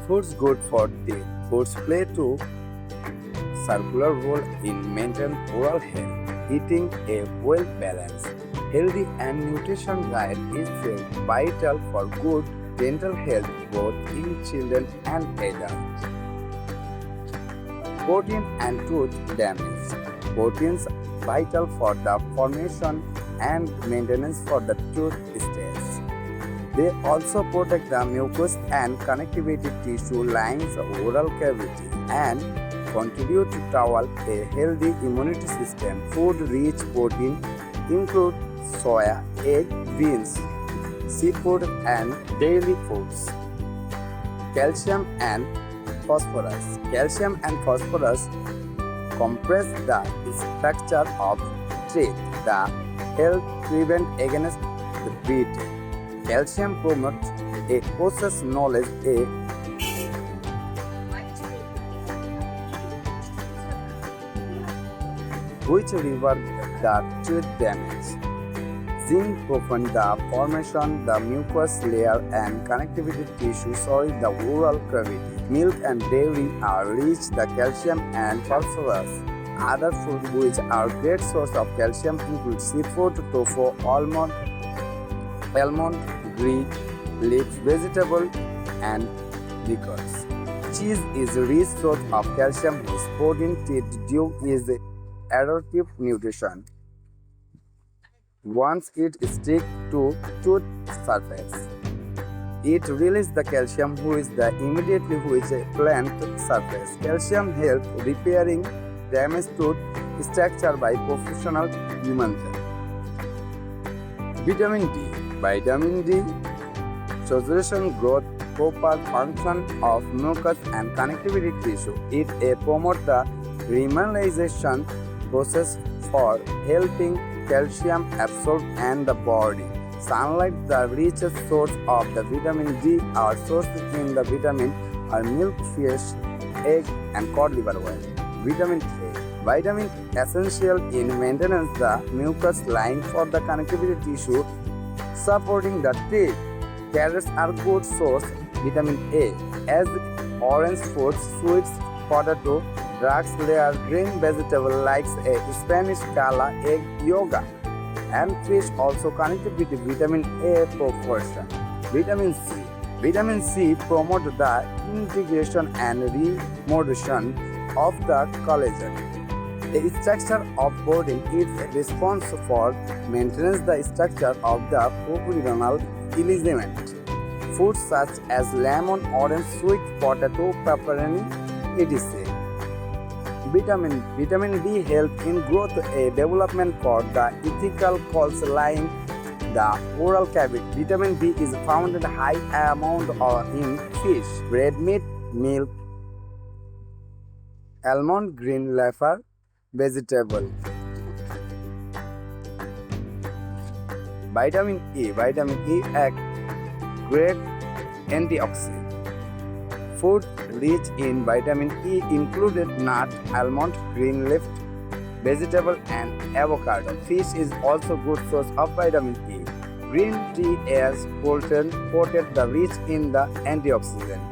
Foods good for teeth. Foods play to circular role in maintaining oral health. Eating a well-balanced, healthy and nutrition diet is vital for good dental health both in children and adults. Protein and tooth damage. Proteins vital for the formation and maintenance for the tooth stays. They also protect the mucous and connectivity tissue lines of oral cavity and contribute to a healthy immunity system. Food-rich protein include soya, egg, beans, seafood and dairy foods. Calcium and phosphorus. Calcium and phosphorus compress the structure of teeth. The help prevent against the bleeding. Calcium promotes a process knowledge which reverse the tooth damage. Zinc prevents the formation the mucous layer and connectivity tissue the oral cavity. Milk and dairy are rich the calcium and phosphorus. Other foods which are great source of calcium include seafood, tofu, almond, Greek, leaf vegetable, and liquors. Cheese is a rich source of calcium whose protein teeth due is adaptive nutrition. Once it sticks to tooth surface, it releases the calcium which plant surface. Calcium helps repairing damaged tooth structure by professional humans. Vitamin D. Vitamin D saturation growth, proper function of mucus and connectivity tissue. It promotes the remineralization process for helping calcium absorb in the body. Sunlight, the richest source of the vitamin D, are sources in the vitamin are milk, fish, egg, and cod liver oil. Vitamin A. Vitamin essential in maintenance the mucus line for the connectivity tissue supporting the teeth. Carrots are good source vitamin A as orange fruits, sweets, potato, drugs layer green vegetable like a Spanish cala, egg, yoga, and fish also connectivity vitamin A proportion. Vitamin C. Vitamin C promotes the integration and remodulation of the collagen. The structure of protein is responsible for maintenance the structure of the propironal element. Foods such as lemon, orange, sweet potato, pepperoni, etc. Vitamin D helps in growth development for the ethical cells lining the oral cavity. Vitamin D is found in high amount in fish, red meat, milk, almond, green leaf vegetable. Vitamin E. Vitamin E acts great antioxidant. Food rich in vitamin E included nut, almond, green leaf, vegetable, and avocado. Fish is also good source of vitamin E. Green tea is potent the rich in the antioxidant.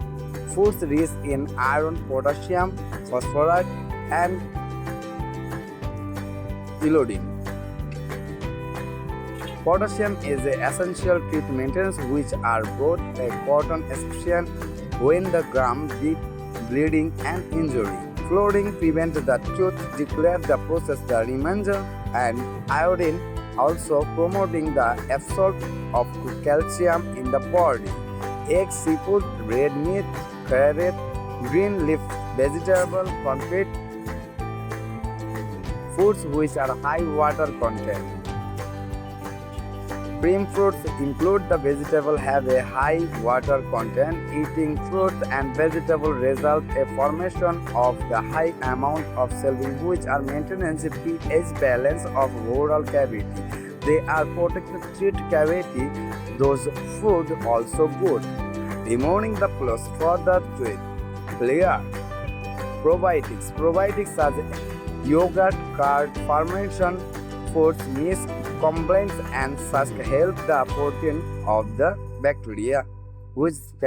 Foods rich in iron, potassium, phosphorus, and iodine. Potassium is essential teeth maintenance which are both important especially when the gum bleeding and injury. Fluoride prevents the tooth decay the process the remainder and iodine also promoting the absorption of calcium in the body. Egg, seafood, red meat, carrot, green leaf vegetable contain foods which are high water content. Cream fruits include the vegetable have a high water content. Eating fruits and vegetables result a formation of the high amount of selenium which are maintenance pH balance of oral cavity. They are protected teeth cavity. Those food also good. Removing the plus for the tooth. Clear. Probiotics. Probiotics are yogurt, curd, fermentation, foods, yeast, complaints and such help the protein of the bacteria which can